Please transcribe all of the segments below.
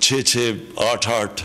6-6, 8-8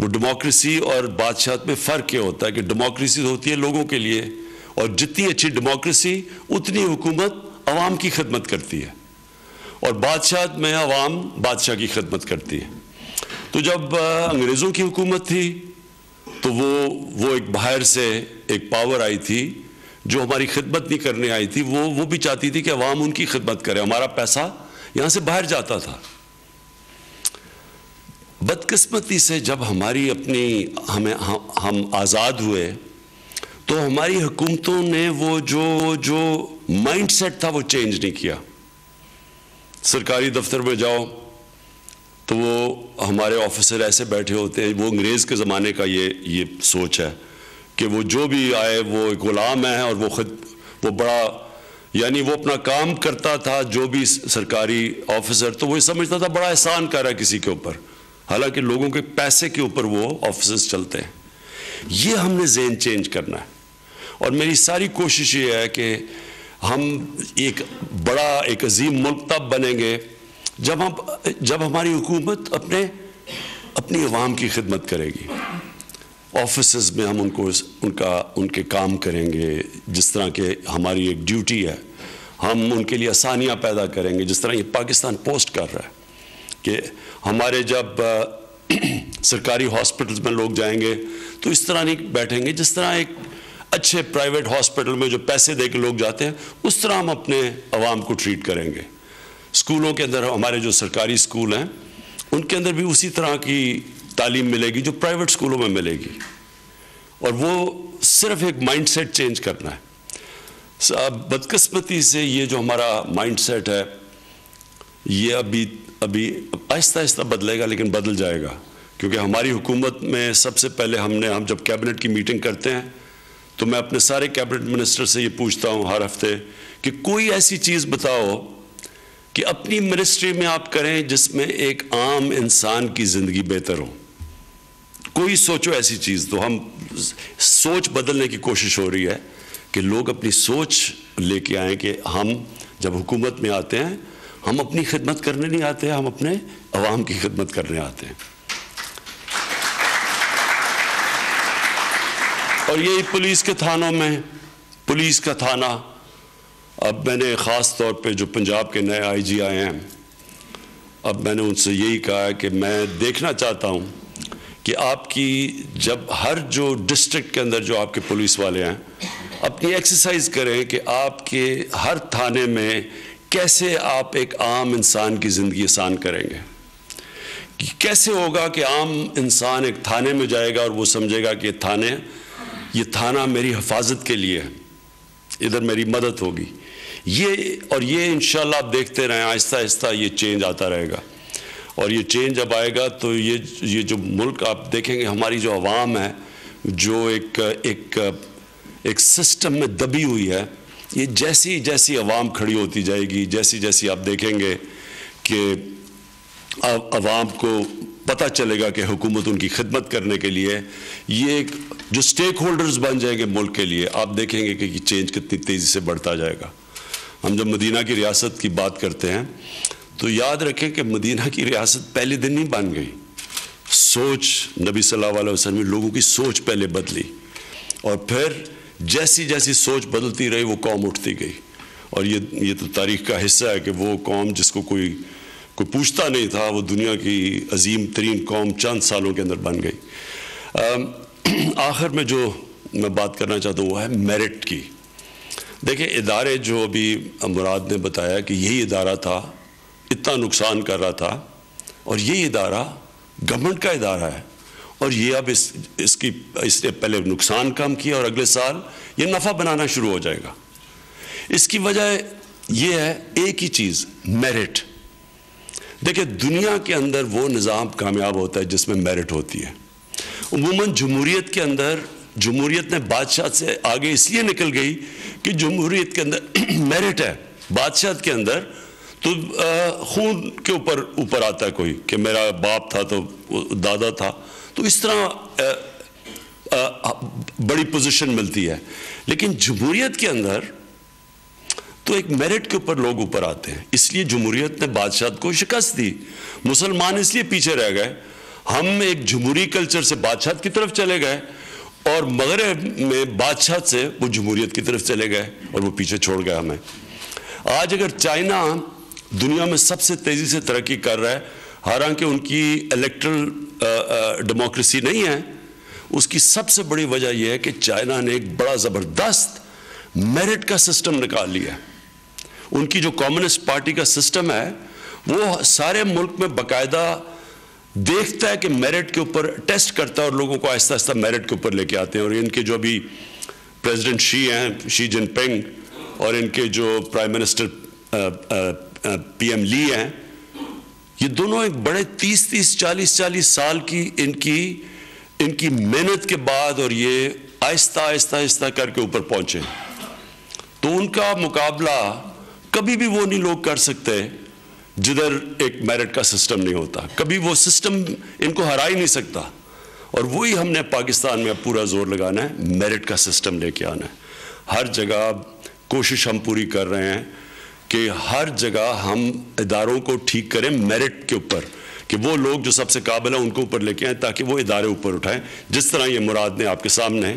وہ ڈیموکریسی اور بادشاہت میں فرق یہ ہوتا ہے کہ ڈیموکریسی ہوتی ہے لوگوں کے لیے، اور جتنی اچھی ڈیموکریسی اتنی حکومت عوام کی خدمت کرتی ہے، اور بادشاہت میں عوام بادشاہ کی خدمت کرتی ہے۔ تو جب انگریزوں کی حکومت تھی تو وہ ایک باہر سے ایک پاور آئی تھی جو ہماری خدمت نہیں کرنے آئی تھی، وہ بھی چاہتی تھی کہ عوام ان کی خدمت کرے، ہمارا پیسہ یہاں سے باہر جاتا تھا۔ بدقسمتی سے جب ہم آزاد ہوئے تو ہماری حکومتوں نے وہ جو مائنڈ سیٹ تھا وہ چینج نہیں کیا۔ سرکاری دفتر میں جاؤ تو وہ ہمارے آفیسر ایسے بیٹھے ہوتے ہیں، وہ انگریز کے زمانے کا یہ سوچ ہے کہ وہ جو بھی آئے وہ ایک غلام ہے، اور وہ بڑا یعنی وہ اپنا کام کرتا تھا، جو بھی سرکاری آفیسر تو وہ سمجھتا تھا بڑا احسان کر رہا ہے کسی کے اوپر، حالانکہ لوگوں کے پیسے کے اوپر وہ آفیسرز چلتے ہیں۔ یہ ہم نے ذہن چینج کرنا ہے، اور میری ساری کوشش یہ ہے کہ ہم ایک عظیم ملک تب بنیں گے جب ہماری حکومت اپنی عوام کی خدمت کرے گی۔ آفیسز میں ہم ان کے کام کریں گے جس طرح کہ ہماری ایک ڈیوٹی ہے، ہم ان کے لیے آسانیاں پیدا کریں گے، جس طرح یہ پاکستان پوسٹ کر رہا ہے کہ ہمارے جب سرکاری ہاسپٹلز میں لوگ جائیں گے تو اس طرح نہیں بیٹھیں گے جس طرح ایک اچھے پرائیویٹ ہاسپٹل میں جو پیسے دے کے لوگ جاتے ہیں اس طرح ہم اپنے عوام کو ٹریٹ کریں گے۔ اسکولوں کے اندر ہمارے جو سرکاری اسکول ہیں ان کے اندر بھی اسی طرح کی تعلیم ملے گی جو پرائیویٹ اسکولوں میں ملے گی، اور وہ صرف ایک مائنڈ سیٹ چینج کرنا ہے۔ بدقسمتی سے یہ جو ہمارا مائنڈ سیٹ ہے یہ ابھی آہستہ آہستہ بدلے گا، لیکن بدل جائے گا، کیونکہ ہماری حکومت میں سب سے پہلے ہم جب کیبنٹ کی میٹنگ کرتے ہیں تو میں اپنے سارے کیبنٹ منسٹر سے یہ پوچھتا ہوں ہر ہفتے کہ کوئی ایسی چیز بتاؤ کہ اپنی منسٹری میں آپ کریں جس میں ایک عام انسان کی زندگی بہتر ہو۔ کوئی سوچو ایسی چیز، تو ہم سوچ بدلنے کی کوشش ہو رہی ہے کہ لوگ اپنی سوچ لے کے آئیں کہ ہم جب حکومت میں آتے ہیں ہم اپنی خدمت کرنے نہیں آتے، ہم اپنے عوام کی خدمت کرنے آتے ہیں۔ اور یہی پولیس کے تھانوں میں، پولیس کا تھانہ، اب میں نے خاص طور پہ جو پنجاب کے نئے آئی جی آئے ہیں، اب میں نے ان سے یہی کہا ہے کہ میں دیکھنا چاہتا ہوں کہ آپ کی جب ہر جو ڈسٹرکٹ کے اندر جو آپ کے پولیس والے ہیں اپنی ایکسرسائز کریں کہ آپ کے ہر تھانے میں کیسے آپ ایک عام انسان کی زندگی آسان کریں گے۔ کیسے ہوگا کہ عام انسان ایک تھانے میں جائے گا اور وہ سمجھے گا کہ یہ تھانہ میری حفاظت کے لیے ہے، ادھر میری مدد ہوگی۔ یہ انشاءاللہ آپ دیکھتے رہیں، آہستہ آہستہ یہ چینج آتا رہے گا، اور یہ چینج جب آئے گا تو یہ جو ملک آپ دیکھیں گے، ہماری جو عوام ہے جو ایک سسٹم میں دبی ہوئی ہے، یہ جیسی عوام کھڑی ہوتی جائے گی، جیسی آپ دیکھیں گے کہ عوام کو پتہ چلے گا کہ حکومت ان کی خدمت کرنے کے لیے، یہ جو سٹیک ہولڈرز بن جائیں گے ملک کے لیے، آپ دیکھیں گے کہ یہ چینج کتنی تیزی سے بڑھتا جائے گا۔ ہم جب مدینہ کی ریاست کی بات کرتے ہیں تو یاد رکھیں کہ مدینہ کی ریاست پہلے دن نہیں بن گئی، سوچ نبی صلی اللہ علیہ وسلم لوگوں کی سوچ پہلے بدلی، اور پھر جیسی سوچ بدلتی رہی وہ قوم اٹھتی گئی، اور یہ تو تاریخ کا حصہ ہے کہ وہ قوم جس کو کوئی پوچھتا نہیں تھا، وہ دنیا کی عظیم ترین قوم چند سالوں کے اندر بن گئی۔ آخر میں جو میں بات کرنا چاہتا ہوں وہ ہے میرٹ کی۔ دیکھیں ادارے جو ابھی مراد نے بتایا کہ یہی ادارہ تھا، اتنا نقصان کر رہا تھا، اور یہی ادارہ گورنمنٹ کا ادارہ ہے، اور یہ اب اس نے پہلے نقصان کم کیا اور اگلے سال یہ نفع بنانا شروع ہو جائے گا۔ اس کی وجہ یہ ہے ایک ہی چیز، میرٹ۔ دیکھیں دنیا کے اندر وہ نظام کامیاب ہوتا ہے جس میں میرٹ ہوتی ہے۔ عموماً جمہوریت کے اندر، جمہوریت نے بادشاہ سے آگے اس لیے نکل گئی کہ جمہوریت کے اندر میرٹ ہے، بادشاہت کے اندر تو خون کے اوپر آتا ہے کوئی کہ میرا باپ تھا تو دادا تھا، تو اس طرح بڑی پوزیشن ملتی ہے۔ لیکن جمہوریت کے اندر تو ایک میرٹ کے اوپر لوگ اوپر آتے ہیں، اس لیے جمہوریت نے بادشاہت کو شکست دی۔ مسلمان اس لیے پیچھے رہ گئے، ہم ایک جمہوری کلچر سے بادشاہت کی طرف چلے گئے اور مغرب میں بادشاہت سے وہ جمہوریت کی طرف چلے گئے اور وہ پیچھے چھوڑ گیا ہمیں. آج اگر چائنا دنیا میں سب سے تیزی سے ترقی کر رہا ہے، حالانکہ ان کی الیکٹرل ڈیموکریسی نہیں ہے، اس کی سب سے بڑی وجہ یہ ہے کہ چائنا نے ایک بڑا زبردست میرٹ کا سسٹم نکال لیا. ان کی جو کمیونسٹ پارٹی کا سسٹم ہے وہ سارے ملک میں باقاعدہ دیکھتا ہے کہ میرٹ کے اوپر ٹیسٹ کرتا ہے اور لوگوں کو آہستہ آہستہ میرٹ کے اوپر لے کے آتے ہیں. اور ان کے جو ابھی پریزیڈنٹ شی ہیں، شی جن پنگ، اور ان کے جو پرائم منسٹر پی ایم لی ہیں، یہ دونوں ایک بڑے 30-40 سال کی ان کی محنت کے بعد اور یہ آہستہ آہستہ کر کے اوپر پہنچے. تو ان کا مقابلہ کبھی بھی وہ نہیں لوگ کر سکتے جدھر ایک میرٹ کا سسٹم نہیں ہوتا. کبھی وہ سسٹم ان کو ہرا ہی نہیں سکتا. اور وہی ہم نے پاکستان میں اب پورا زور لگانا ہے، میرٹ کا سسٹم لے کے آنا ہے. ہر جگہ کوشش ہم پوری کر رہے ہیں کہ ہر جگہ ہم اداروں کو ٹھیک کریں میرٹ کے اوپر، کہ وہ لوگ جو سب سے قابل ہیں ان کو اوپر لے کے آئیں تاکہ وہ ادارے اوپر اٹھائیں. جس طرح یہ مراد نے آپ کے سامنے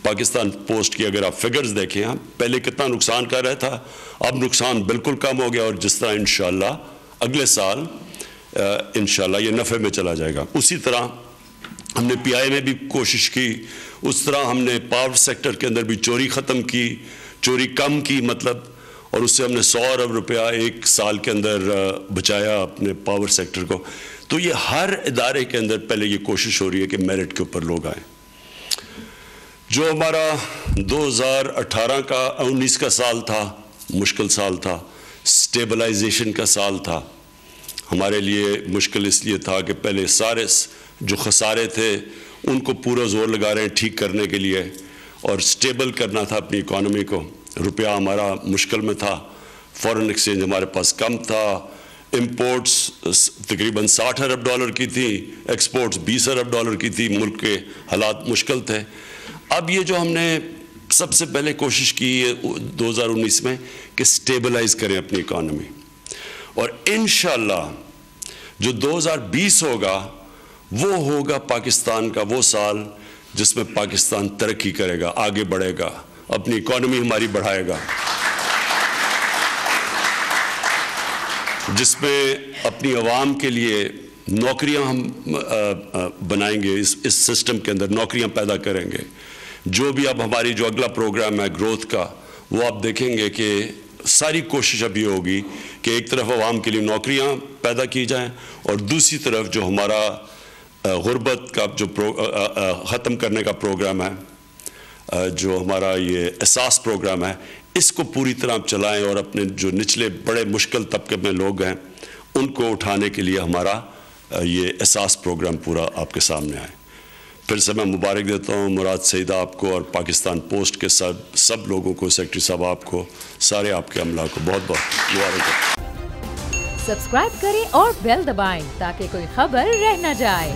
پاکستان پوسٹ کی اگر آپ فگرز دیکھیں، ہم پہلے کتنا نقصان کر رہا تھا، اب نقصان بالکل کم ہو گیا، اور جس طرح انشاءاللہ اگلے سال انشاءاللہ یہ نفع میں چلا جائے گا. اسی طرح ہم نے پی آئی میں بھی کوشش کی، اس طرح ہم نے پاور سیکٹر کے اندر بھی چوری ختم کی، چوری کم کی مطلب، اور اس سے ہم نے 100 ارب روپیہ ایک سال کے اندر بچایا اپنے پاور سیکٹر کو. تو یہ ہر ادارے کے اندر پہلے یہ کوشش ہو رہی ہے کہ میرٹ کے اوپر لوگ آئیں. جو ہمارا 2018-19 کا سال تھا، مشکل سال تھا، سٹیبلائزیشن کا سال تھا. ہمارے لیے مشکل اس لیے تھا کہ پہلے سارے جو خسارے تھے ان کو پورا زور لگا رہے ہیں ٹھیک کرنے کے لیے، اور سٹیبل کرنا تھا اپنی اکانومی کو. روپیہ ہمارا مشکل میں تھا، فورن ایکسچینج ہمارے پاس کم تھا، امپورٹس تقریباً $60 ارب کی تھی، ایکسپورٹس $20 ارب کی تھی، ملک کے حالات مشکل تھے. اب یہ جو ہم نے سب سے پہلے کوشش کی ہے 2019 میں کہ سٹیبلائز کریں اپنی اکانومی، اور انشاءاللہ جو 2020 ہوگا وہ ہوگا پاکستان کا وہ سال جس میں پاکستان ترقی کرے گا، آگے بڑھے گا، اپنی اکانومی ہماری بڑھائے گا، جس میں اپنی عوام کے لیے نوکریاں ہم بنائیں گے، اس سسٹم کے اندر نوکریاں پیدا کریں گے. جو بھی اب ہماری جو اگلا پروگرام ہے گروتھ کا، وہ آپ دیکھیں گے کہ ساری کوشش اب یہ ہوگی کہ ایک طرف عوام کے لیے نوکریاں پیدا کی جائیں، اور دوسری طرف جو ہمارا غربت کا جو ختم کرنے کا پروگرام ہے، جو ہمارا یہ احساس پروگرام ہے، اس کو پوری طرح چلائیں، اور اپنے جو نچلے بڑے مشکل طبقے میں لوگ ہیں ان کو اٹھانے کے لیے ہمارا یہ احساس پروگرام پورا آپ کے سامنے آئے. پھر سے میں مبارک دیتا ہوں مراد سعیدہ آپ کو اور پاکستان پوسٹ کے سب لوگوں کو، سیکرٹری صاحب آپ کو، سارے آپ کے عملہ کو بہت بہت مبارک. سبسکرائب کریں اور بیل دبائیں تاکہ کوئی خبر رہ نہ جائے.